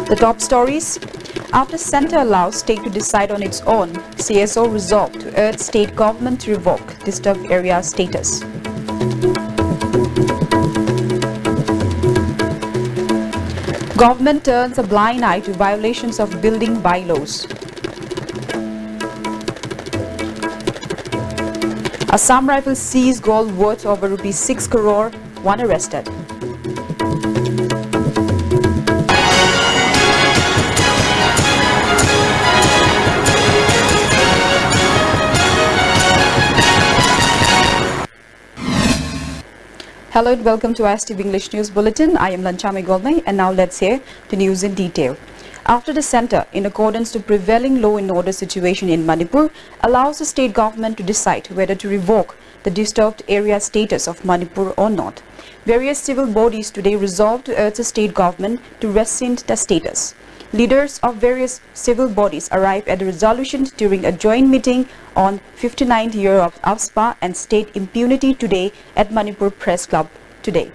The top stories. After Centre allows state to decide on its own, CSO resolved to urge state government to revoke disturbed area status. Government turns a blind eye to violations of building bylaws. Assam Rifles seized gold worth over rupees 6 crore, one arrested. Hello and welcome to ISTV English News Bulletin. I am Lanchami Golmai and now let's hear the news in detail. After the Centre, in accordance to prevailing law and order situation in Manipur, allows the state government to decide whether to revoke the disturbed area status of Manipur or not. Various civil bodies today resolved to urge the state government to rescind the status. Leaders of various civil bodies arrived at the resolution during a joint meeting on 59th year of AFSPA and state impunity today at Manipur Press Club today.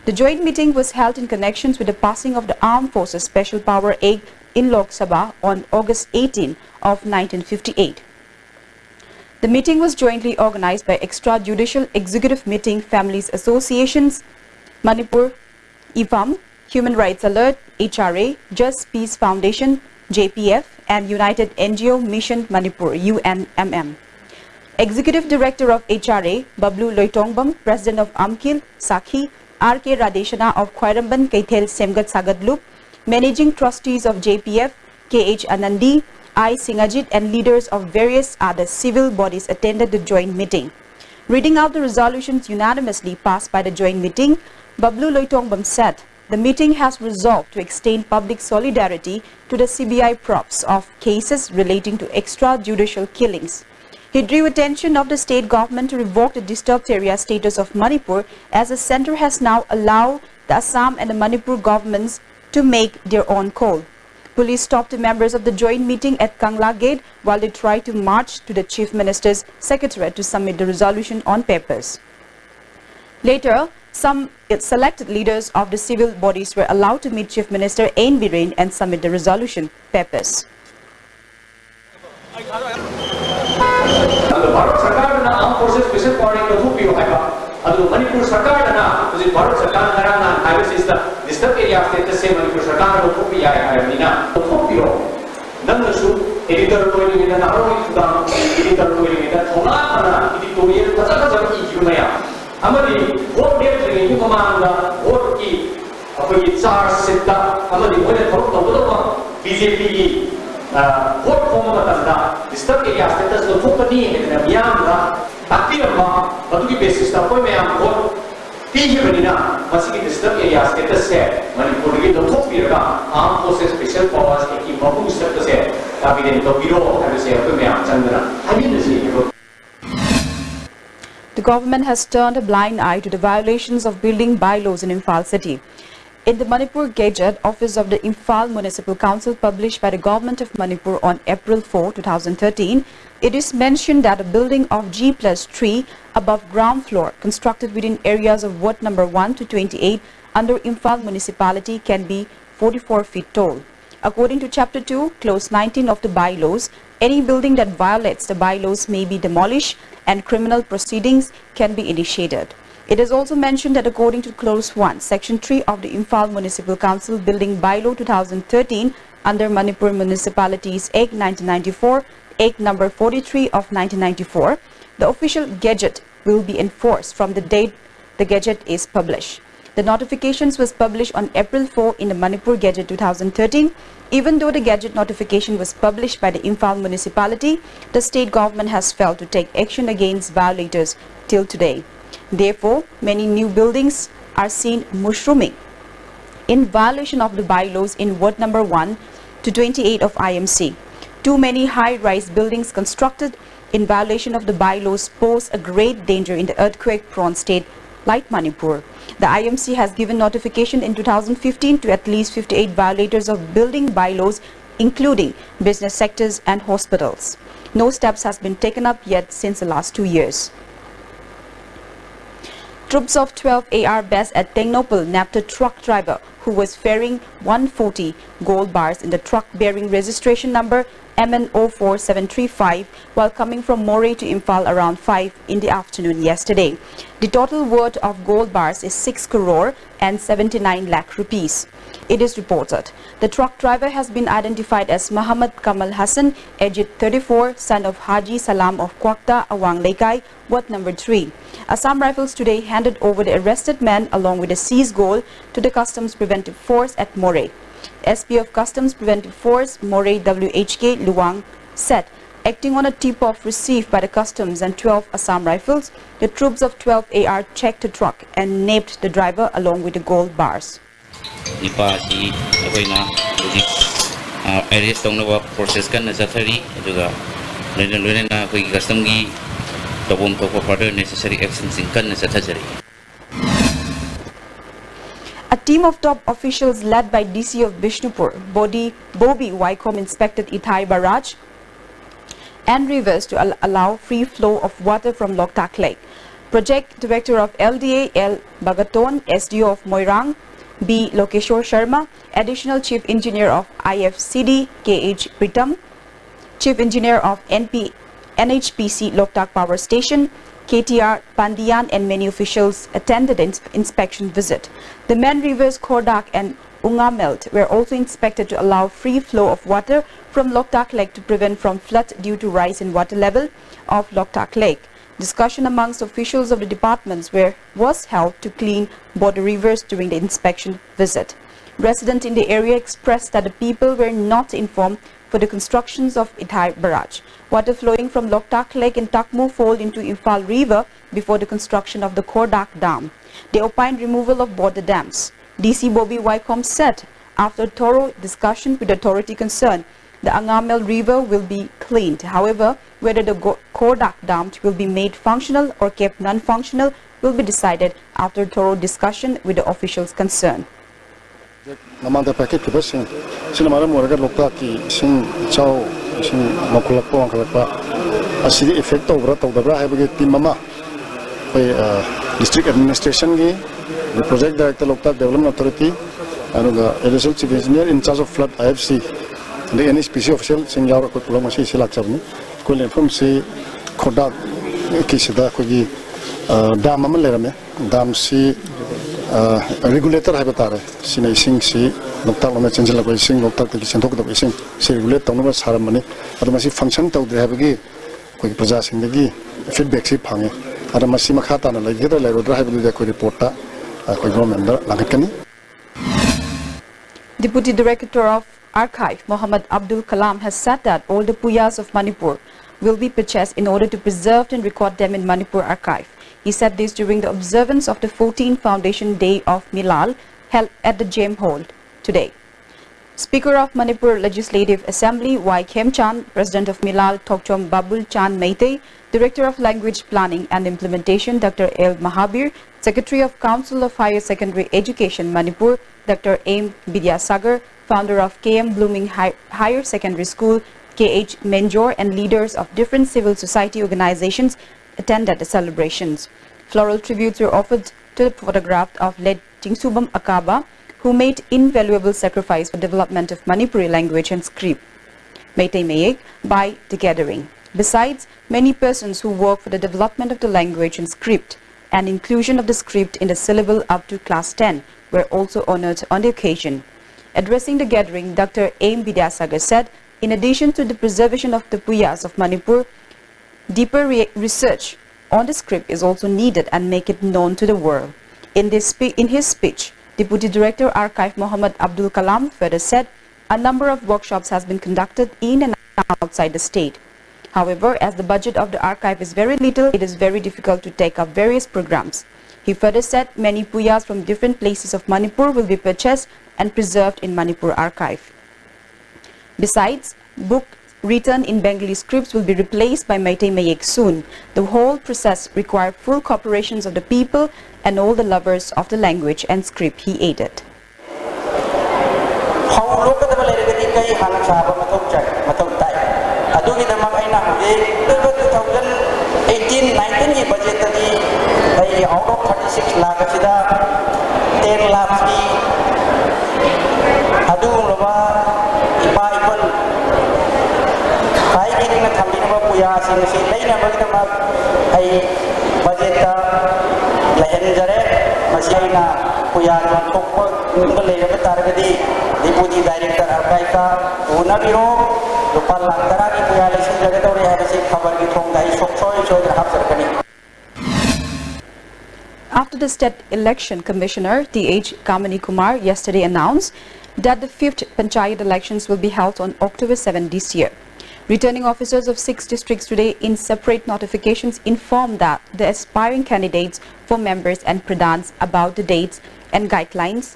The joint meeting was held in connection with the passing of the Armed Forces Special Power Act in Lok Sabha on August 18 of 1958. The meeting was jointly organized by Extrajudicial Executive Meeting Families Associations, Manipur, IFAM, Human Rights Alert, HRA, Just Peace Foundation, JPF, and United NGO Mission Manipur, UNMM. Executive Director of HRA, Bablu Loitongbam, President of Amkil, Sakhi, R.K. Radeshana of Khwairamban Kaithel Semgat Sagadlup, Managing Trustees of JPF, K.H. Anandi, I. Singajit, and leaders of various other civil bodies attended the joint meeting. Reading out the resolutions unanimously passed by the joint meeting, Bablu Loitongbam said, the meeting has resolved to extend public solidarity to the CBI props of cases relating to extrajudicial killings. He drew attention of the state government to revoke the disturbed area status of Manipur as the centre has now allowed the Assam and the Manipur governments to make their own call. Police stopped the members of the joint meeting at Kangla Gate while they tried to march to the Chief Minister's Secretariat to submit the resolution on papers. Later, some selected leaders of the civil bodies were allowed to meet Chief Minister Ain Biren and submit the resolution papers. Amadi vote date ni kumanda vote ki apni charge setta amadi vote thorok tawdo BJP ki vote form matanda disturb area status lo thokani ne miyam da takirama adu ki basis ta koi miyam vote pi banina masi ki disturb area status se Manipur ki lo thokira Armed Forces Special Powers ki mabu status se cabinet to biro ha se koi miyam chandra hamin se. The government has turned a blind eye to the violations of building bylaws in Imphal city. In the Manipur Gazette, Office of the Imphal Municipal Council published by the Government of Manipur on April 4, 2013, it is mentioned that a building of G+3 above ground floor constructed within areas of Ward number 1 to 28 under Imphal municipality can be 44 feet tall. According to Chapter 2, Clause 19 of the bylaws, any building that violates the bylaws may be demolished and criminal proceedings can be initiated. It is also mentioned that according to Clause 1, Section 3 of the Imphal Municipal Council Building Bylaw 2013 under Manipur Municipalities Act 1994, Act number 43 of 1994, the official Gazette will be enforced from the date the Gazette is published. The notifications was published on April 4 in the Manipur Gazette 2013. Even though the Gazette notification was published by the Imphal municipality, the state government has failed to take action against violators till today. Therefore, many new buildings are seen mushrooming in violation of the bylaws in Ward number 1 to 28 of IMC. Too many high-rise buildings constructed in violation of the bylaws pose a great danger in the earthquake-prone state like Manipur. The IMC has given notification in 2015 to at least 58 violators of building bylaws, including business sectors and hospitals. No steps has been taken up yet since the last 2 years. Troops of 12 AR base at Tengnopal nabbed a truck driver who was ferrying 140 gold bars in the truck bearing registration number MN04735 while coming from Moray to Imphal around 5 in the afternoon yesterday. The total worth of gold bars is 6 crore and 79 lakh rupees. It is reported the truck driver has been identified as Muhammad Kamal Hassan, aged 34, son of Haji Salam of Kwakta, Awang Lekai, Ward number 3. Assam Rifles today handed over the arrested man along with the seized gold to the Customs Preventive Force at Moray. SP of Customs Preventive Force, Moray WHK Luang, said, acting on a tip-off received by the Customs and 12 Assam Rifles, the troops of 12 AR checked the truck and nabbed the driver along with the gold bars. Nipa si akoina hojik arrest tongna process kan nachathari aduga loina na koi custom gi tobom to further necessary actions in kan nachathari. A team of top officials led by DC of Bishnupur, Bobby Wycombe inspected Ithai Barrage and rivers to allow free flow of water from Loktak Lake. Project Director of LDA L Bagaton, SDO of Moirang B. Lokeshwar Sharma, Additional Chief Engineer of IFCD KH Pritam, Chief Engineer of NHPC Loktak Power Station KTR Pandian and many officials attended the inspection visit. The main rivers Kordak and Ungamelt were also inspected to allow free flow of water from Loktak Lake to prevent from flood due to rise in water level of Loktak Lake. Discussion amongst officials of the departments was held to clean border rivers during the inspection visit. Residents in the area expressed that the people were not informed for the constructions of Ithai Barrage. Water flowing from Loktak Lake and Takmu fall into Imphal River before the construction of the Kordak Dam. They opined removal of border dams. DC Bobby Wycombe said, after thorough discussion with the authority concerned, the Angamel River will be cleaned. However, whether the Kordak Dam will be made functional or kept non-functional will be decided after thorough discussion with the officials concerned. Namanda packet to person, Sinamara Moraga Lokaki, Sing Chow, Sing Mokulako, a city effect of Rata of the Braha Mama, district administration, the project director Loktak Development Authority, and the additional chief engineer in charge of flood IFC, the NHPC official, Sing Yara Kotlomasi Silachavni, could inform say Kodak Kisida Kogi Dam Lerame, Dam C. Regulator habitat, Sina Sing Si, Noctal on the Chancellor Sing, Noctal to Kissan Tok of Sing, regulate on the ceremony, Adamasi function to the Habagi, quick possessing the Gi, feedback si Pangi, Adamasi Makata, and like the level drive with the reporter, a member, Lankani. Deputy Director of Archive, Mohammad Abdul Kalam, has said that all the puyas of Manipur will be purchased in order to preserve and record them in Manipur Archive. He said this during the observance of the 14th Foundation Day of Milal held at the Gem Hall today. Speaker of Manipur Legislative Assembly Y. Khemchan, President of Milal Thokchom Babul Chan Meitei, Director of Language Planning and Implementation Dr. L. Mahabir, Secretary of Council of Higher Secondary Education Manipur Dr. M. Vidyasagar, founder of KM Blooming Higher Secondary School KH Menjor, and leaders of different civil society organizations attended the celebrations. Floral tributes were offered to the photograph of late Tingsubam Akaba, who made invaluable sacrifice for development of Manipuri language and script, Meitei Mayek, by the gathering. Besides, many persons who work for the development of the language and script and inclusion of the script in the syllable up to class 10 were also honored on the occasion. Addressing the gathering, Dr. M. Vidyasagar said, in addition to the preservation of the puyas of Manipur, deeper research on the script is also needed and make it known to the world. In his speech, Deputy Director Archive Mohammad Abdul Kalam further said a number of workshops has been conducted in and outside the state. However, as the budget of the archive is very little, it is very difficult to take up various programs. He further said many puyas from different places of Manipur will be purchased and preserved in Manipur Archive. Besides, books written in Bengali scripts will be replaced by Meitei Mayek soon. The whole process requires full cooperation of the people and all the lovers of the language and script, he added. Out of 36 lakh, 10 lakh sing si leina magdama ay budget lehenjare masina kuya thokko ngale targadi deputy director arkaika unabiro lupal langtara ki kuya lesin jage dore hai si khabar ki thong dai sokchoi choi hapsar kani. After the State Election Commissioner T.H. Kamini Kumar yesterday announced that the 5th Panchayat elections will be held on October 7 this year. Returning officers of 6 districts today in separate notifications informed that the aspiring candidates for members and pradhans about the dates and guidelines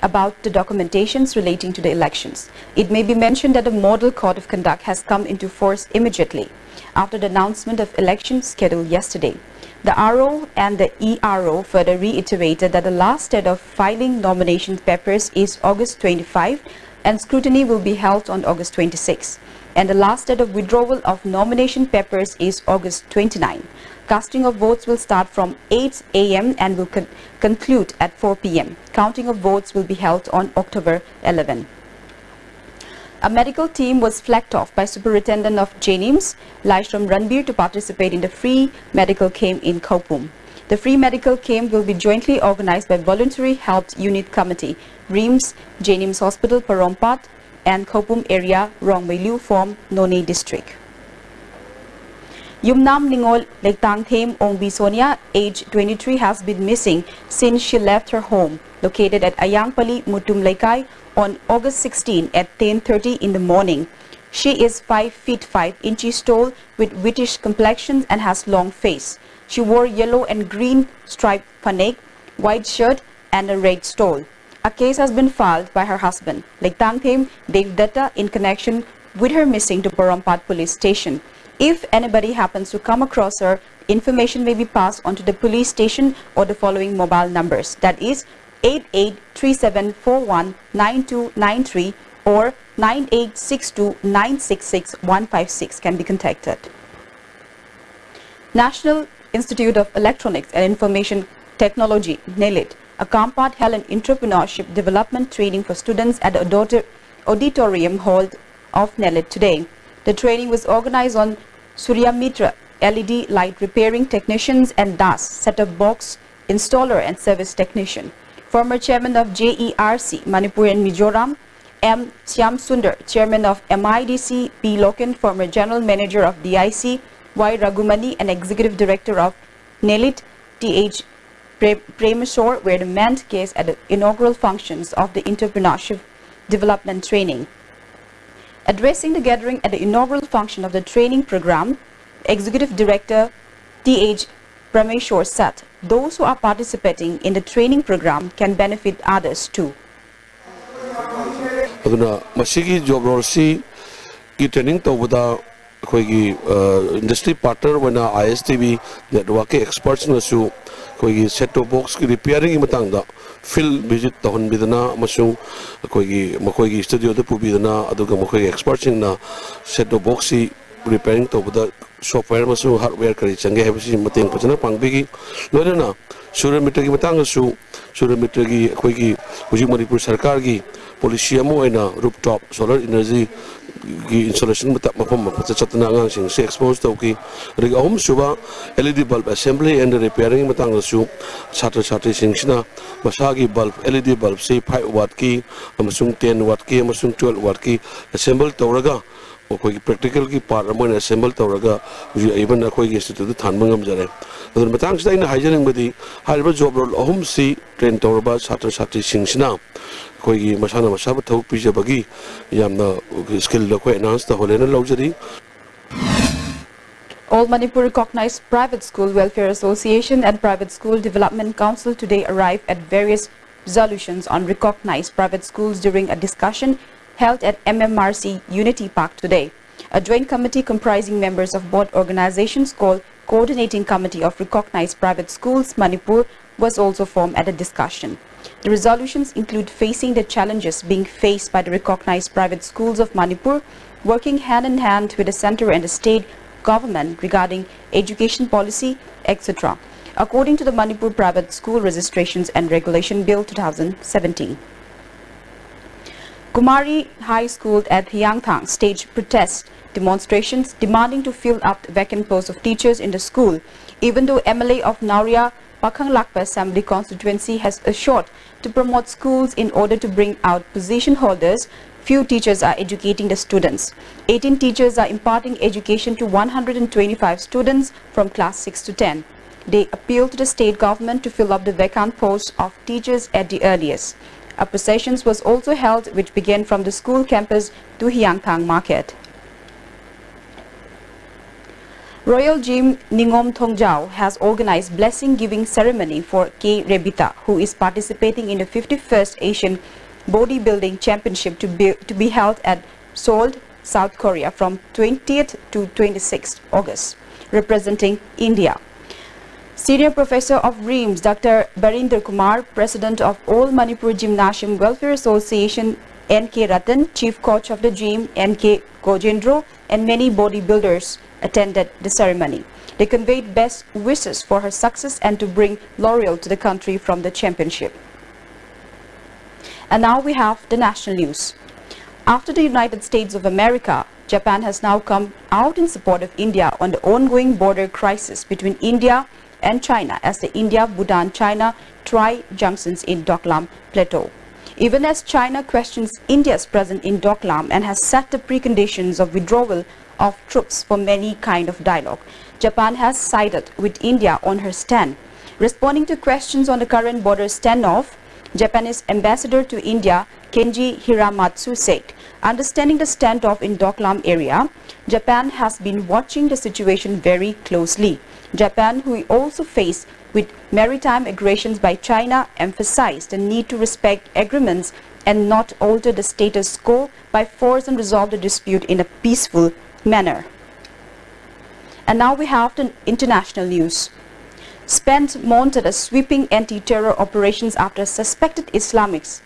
about the documentations relating to the elections. It may be mentioned that the Model Code of Conduct has come into force immediately after the announcement of election schedule yesterday. The RO and the ERO further reiterated that the last date of filing nomination papers is August 25 and scrutiny will be held on August 26. And the last date of withdrawal of nomination papers is August 29. Casting of votes will start from 8 a.m. and will conclude at 4 p.m. Counting of votes will be held on October 11. A medical team was flagged off by Superintendent of JNIMS, Laishram Ranbir, to participate in the free medical camp in Khopum. The free medical camp will be jointly organized by Voluntary Health Unit Committee, RIMS, JNIMS Hospital, Parompat, and Khopum area, Rongmeilu from Noni District. Yumnam Ningol Lektang Them Ongbi Sonia, age 23, has been missing since she left her home, located at Ayangpali, Mutum Laikai, on August 16 at 10:30 in the morning. She is 5 feet 5 inches tall with whitish complexion and has long face. She wore yellow and green striped panek, white shirt and a red stole. A case has been filed by her husband, Lektang Them Devdatta, in connection with her missing to Parompat Police Station. If anybody happens to come across her, information may be passed on to the police station or the following mobile numbers, that is 8837419293 or 9862966156 can be contacted. National Institute of Electronics and Information Technology, NELIT, a Kampat held an entrepreneurship development training for students at the auditorium hall of NELIT today. The training was organized on Surya Mitra, LED light repairing technicians, and DAS, set-top box installer and service technician. Former chairman of JERC, Manipur and Mizoram, M. Syam Sundar, chairman of MIDC, P. Loken, former general manager of DIC, Y. Ragumani, and executive director of NELIT, T.H. Premeshwar, were the main guests at the inaugural functions of the entrepreneurship development training. Addressing the gathering at the inaugural function of the training program, Executive Director T.H. Premeshwar said, those who are participating in the training program can benefit others too. Masigi job role si training to wada industry partner wena ISTB network experts na su set-top box ki repairing matang da field visit tahon bidana masung makoi studio da pu bidana aduga makoi experts na set-top box si repairing to wada software masung hardware kari change habisi mateng pachana pangbigi loina Surya Mitra ki matang su Surya Mitra ki huji Manipur sarkar ki policy mo na rooftop solar energy ki installation mata mapam chatna ngang sing se expose to ki rig ahum suba LED bulb assembly and repairing matang su chhatri sing sina masagi bulb LED bulb se 5 watt ki amasung 10 watt ki amasung 12 watt ki assemble tawraga koi practical ki part mo assemble tawraga even koi ki institute than mangam jare adun matang sida ina hygienic badi hariba job role ahum si train tawraba chhatri sing sina koi masana masaba thau pijabagi yamna skill la koi announce the holena lawjari. All Manipur recognized Private School Welfare Association and Private School Development Council today arrived at various resolutions on recognized private schools during a discussion held at MMRC Unity Park today. A joint committee comprising members of both organizations called Coordinating Committee of Recognized Private Schools Manipur was also formed at the discussion. The resolutions include facing the challenges being faced by the recognized private schools of Manipur, working hand in hand with the center and the state government regarding education policy, etc., according to the Manipur Private School Registrations and Regulation Bill 2017. Kumari High School at Hyangthang staged protest demonstrations demanding to fill up the vacant posts of teachers in the school, even though MLA of Nauria Pakhang Lakpa Assembly constituency has assured to promote schools in order to bring out position holders. Few teachers are educating the students. 18 teachers are imparting education to 125 students from class 6 to 10. They appeal to the state government to fill up the vacant posts of teachers at the earliest. A procession was also held which began from the school campus to Hyangthang Market. Royal Gym Ningom Thongjao has organized blessing-giving ceremony for K. Rebita, who is participating in the 51st Asian Bodybuilding Championship to be held at Seoul, South Korea from 20th to 26th August, representing India. Senior Professor of REAMS, Dr. Barinder Kumar, President of All Manipur Gymnasium Welfare Association, N.K. Ratan, Chief Coach of the gym, N.K. Gojendro, and many bodybuilders attended the ceremony. They conveyed best wishes for her success and to bring laurel to the country from the championship. And now we have the national news. After the United States of America, Japan has now come out in support of India on the ongoing border crisis between India and China as the India-Bhutan-China tri-junctions in Doklam Plateau. Even as China questions India's presence in Doklam and has set the preconditions of withdrawal of troops for many kind of dialogue, Japan has sided with India on her stand. Responding to questions on the current border standoff, Japanese ambassador to India, Kenji Hiramatsu, said, understanding the standoff in Doklam area, Japan has been watching the situation very closely. Japan, who also faced with maritime aggressions by China, emphasized the need to respect agreements and not alter the status quo by force and resolve the dispute in a peaceful manner. And now we have the international news. Spain mounted a sweeping anti-terror operations after suspected Islamist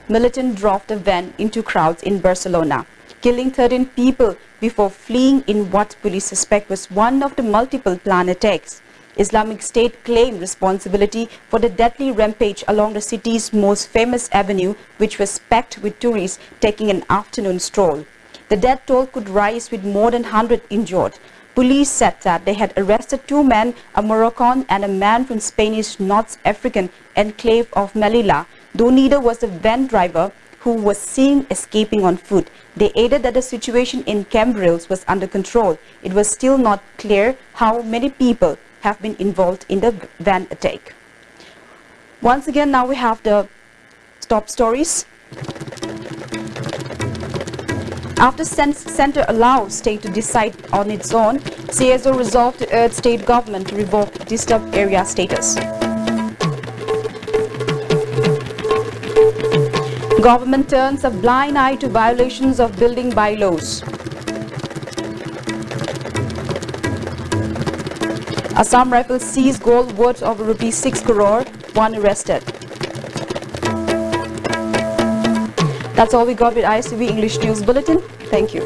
militant drove the van into crowds in Barcelona, killing 13 people before fleeing in what police suspect was one of the multiple planned attacks. Islamic State claimed responsibility for the deadly rampage along the city's most famous avenue, which was packed with tourists taking an afternoon stroll. The death toll could rise with more than 100 injured. Police said that they had arrested 2 men, a Moroccan and a man from Spanish North African enclave of Melilla, though neither was the van driver who was seen escaping on foot. They added that the situation in Cambrils was under control. It was still not clear how many people have been involved in the van attack. Once again, now we have the top stories. After Centre allows state to decide on its own, CSO resolved to urge state government to revoke disturbed area status. Government turns a blind eye to violations of building bylaws. Assam Rifles seized gold worth of ₹6 crore, 1 arrested. That's all we got with ISTV English News Bulletin. Thank you.